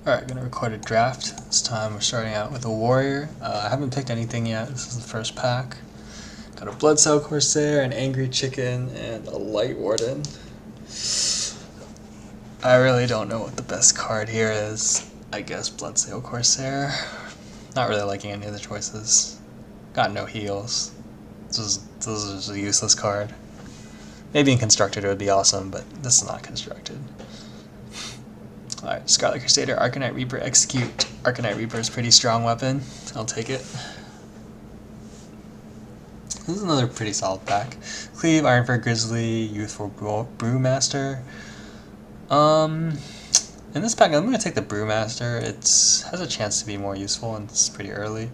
Alright, gonna record a draft. This time we're starting out with a warrior. I haven't picked anything yet. This is the first pack. Got a Bloodcell Corsair, an Angry Chicken, and a Light Warden. I really don't know what the best card here is. I guess Bloodcell Corsair. Not really liking any of the choices. Got no heals. This is a useless card. Maybe in Constructed it would be awesome, but this is not Constructed. Alright, Scarlet Crusader, Arcanite Reaper, Execute. Arcanite Reaper is a pretty strong weapon. I'll take it. This is another pretty solid pack. Cleave, Ironfur Grizzly, Youthful Brewmaster. In this pack, I'm going to take the Brewmaster. It has a chance to be more useful, and it's pretty early.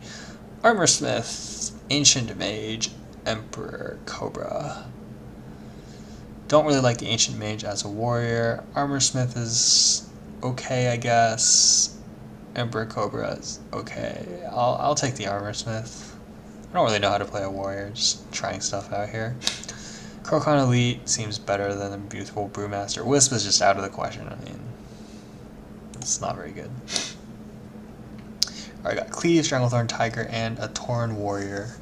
Armorsmith, Ancient Mage, Emperor Cobra. Don't really like the Ancient Mage as a warrior. Armorsmith is okay, I guess. Emperor Cobra is okay. I'll take the Armorsmith. I don't really know how to play a warrior, just trying stuff out here. Crocon Elite seems better than the Beautiful Brewmaster. Wisp is just out of the question. I mean, it's not very good. Alright, got Cleave, Stranglethorn Tiger, and a Tauren Warrior.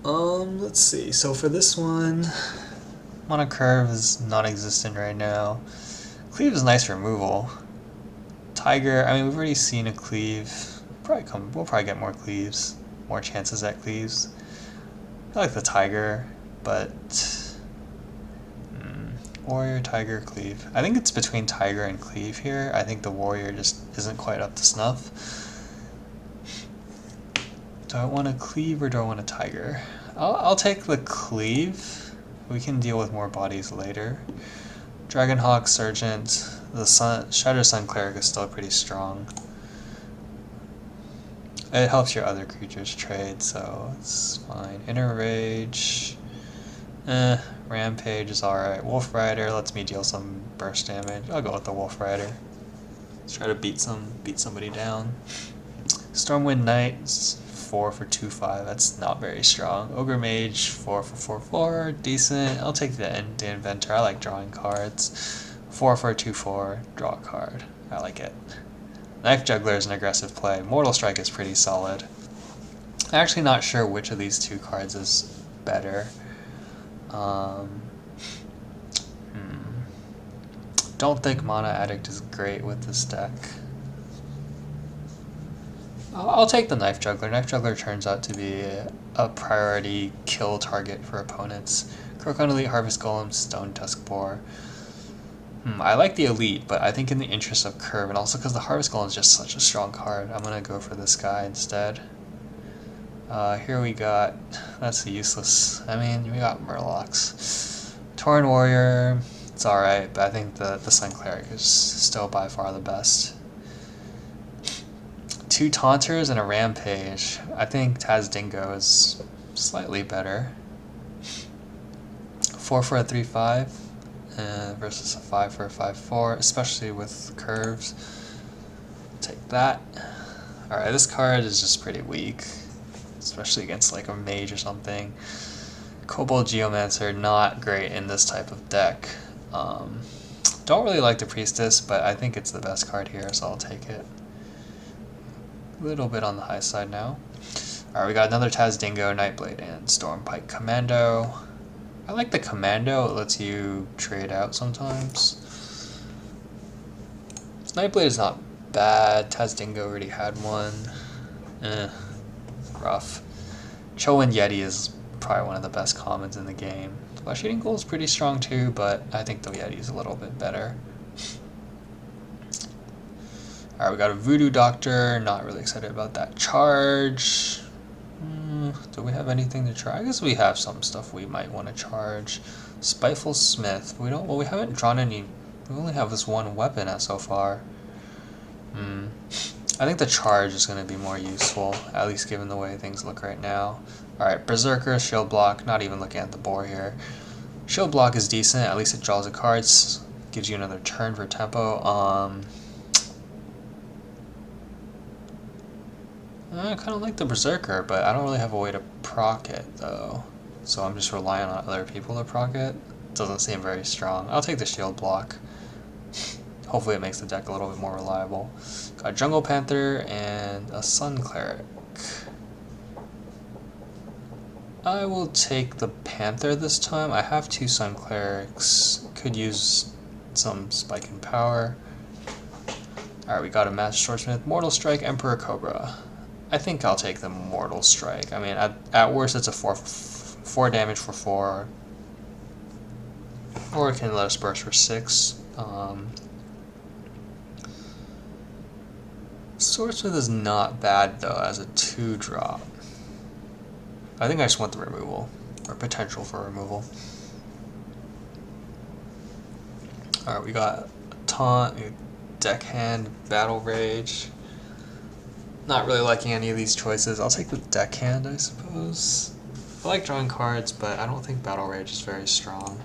Let's see. So for this one, Mana Curve is non-existent right now. Cleave is nice removal. Tiger, I mean, we've already seen a Cleave. We'll probably get more Cleaves. More chances at Cleaves. I like the Tiger, but Warrior, Tiger, Cleave. I think it's between Tiger and Cleave here. I think the Warrior just isn't quite up to snuff. Do I want a Cleave or do I want a Tiger? I'll take the Cleave. We can deal with more bodies later. Dragonhawk, Sergeant. The Shadow Sun Cleric is still pretty strong. It helps your other creatures trade, so it's fine. Inner Rage. Rampage is alright. Wolf Rider lets me deal some burst damage. I'll go with the Wolf Rider. Let's try to beat somebody down. Stormwind Knight, 4 for 2/5. That's not very strong. Ogre Mage, 4 for 4/4. Decent. I'll take the Inventor. I like drawing cards. 4 for 2/4. Draw a card. I like it. Knife Juggler is an aggressive play. Mortal Strike is pretty solid. I'm actually not sure which of these two cards is better. Don't think Mana Addict is great with this deck. I'll take the Knife Juggler. Knife Juggler turns out to be a priority kill target for opponents. Crocon Elite, Harvest Golem, Stone Tusk Boar. I like the Elite, but I think in the interest of curve, and also because the Harvest Golem is just such a strong card, I'm going to go for this guy instead. Here we got, that's useless, I mean, we got Murlocs. Tauren Warrior, it's alright, but I think the Sun Cleric is still by far the best. 2 Taunters and a Rampage. I think Taz Dingo is slightly better. 4 for a 3/5. Versus a 5 for a 5/4, especially with curves. Take that. Alright, this card is just pretty weak, especially against like a mage or something. Kobold Geomancer, not great in this type of deck. Don't really like the Priestess, but I think it's the best card here, so I'll take it. A little bit on the high side now. Alright, we got another Taz Dingo, Nightblade, and Stormpike Commando. I like the Commando, it lets you trade out sometimes. Nightblade is not bad, Taz Dingo already had one. Rough. Chowind Yeti is probably one of the best commons in the game. Flesh Eating Ghoul is pretty strong too, but I think the Yeti is a little bit better. Alright, we got a Voodoo Doctor, not really excited about that. Charge. Do we have anything to try? I guess we have some stuff we might want to charge. Spiteful Smith. We haven't drawn any. We only have this one weapon so far. I think the charge is going to be more useful, at least given the way things look right now. Alright, Berserker, Shield Block, not even looking at the board here. Shield Block is decent, at least it draws a card, gives you another turn for tempo. I kind of like the Berserker, but I don't really have a way to proc it, though. So I'm just relying on other people to proc it. Doesn't seem very strong. I'll take the Shield Block. Hopefully it makes the deck a little bit more reliable. Got a Jungle Panther and a Sun Cleric. I will take the Panther this time. I have 2 Sun Clerics. Could use some spike in power. Alright, we got a Master Swordsmith, Mortal Strike, Emperor Cobra. I think I'll take the Mortal Strike. I mean, at worst it's a 4 damage for 4. Or it can let us burst for 6. Swordsmith is not bad though as a 2-drop. I think I just want the removal, or potential for removal. Alright, we got Taunt, Deckhand, Battle Rage. Not really liking any of these choices. I'll take the Deckhand, I suppose. I like drawing cards, but I don't think Battle Rage is very strong.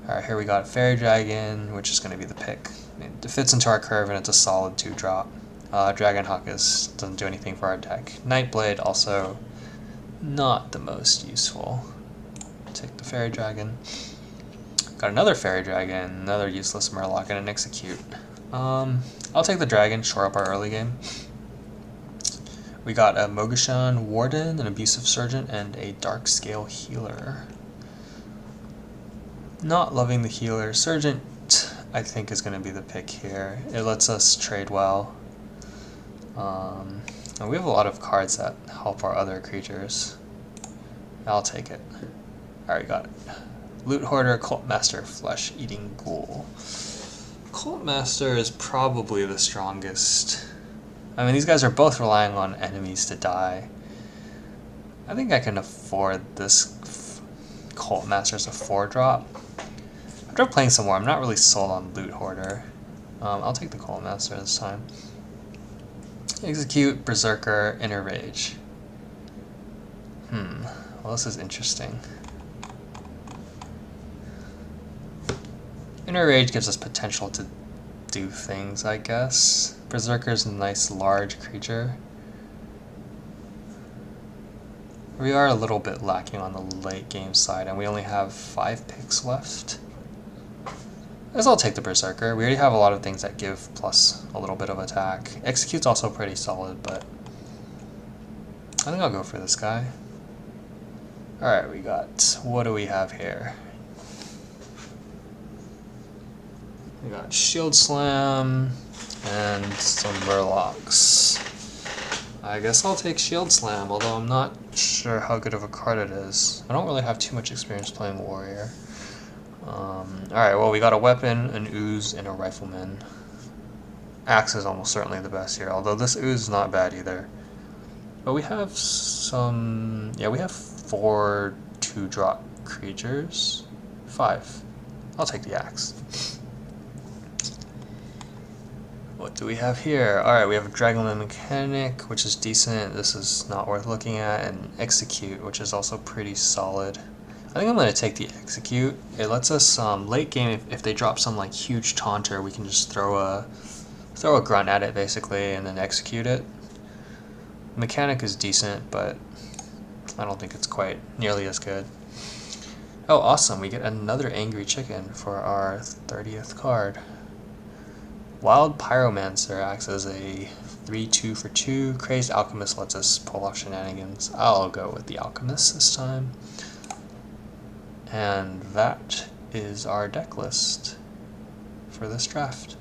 Alright, here we got Fairy Dragon, which is going to be the pick. It fits into our curve and it's a solid 2-drop. Dragon Hawk doesn't do anything for our deck. Nightblade also not the most useful. Take the Fairy Dragon. Got another Fairy Dragon, another useless Murloc, and an Execute. I'll take the Dragon, shore up our early game. We got a Mogashan Warden, an Abusive Sergeant, and a Dark Scale Healer. Not loving the Healer. Sergeant, I think, is going to be the pick here. It lets us trade well. And we have a lot of cards that help our other creatures. I'll take it. Alright, got it. Loot Hoarder, Cult Master, Flesh Eating Ghoul. Cult Master is probably the strongest. I mean, these guys are both relying on enemies to die. I think I can afford this Cult Master as a 4-drop. After playing some more, I'm not really sold on Loot Hoarder. I'll take the Cult Master this time. Execute, Berserker, Inner Rage. Well, this is interesting. Inner Rage gives us potential to do things, I guess. Berserker's a nice large creature. We are a little bit lacking on the late game side, and we only have 5 picks left. I guess I'll take the Berserker. We already have a lot of things that give plus a little bit of attack. Execute's also pretty solid, but I think I'll go for this guy. Alright, we got, what do we have here? We got Shield Slam and some Murlocs. I guess I'll take Shield Slam, although I'm not sure how good of a card it is. I don't really have too much experience playing Warrior. Alright, well, we got a weapon, an ooze, and a rifleman. Axe is almost certainly the best here, although this ooze is not bad either. But we have some... yeah, we have 4 2-drop creatures. 5. I'll take the axe. What do we have here? Alright, we have a Dragonman Mechanic, which is decent. This is not worth looking at. And Execute, which is also pretty solid. I think I'm going to take the Execute. It lets us, late game, if they drop some like huge taunter, we can just throw a grunt at it basically and then execute it. Mechanic is decent, but I don't think it's quite nearly as good. Oh, awesome, we get another Angry Chicken for our 30th card. Wild Pyromancer acts as a 3/2 for 2. Crazed Alchemist lets us pull off shenanigans. I'll go with the Alchemist this time. And that is our deck list for this draft.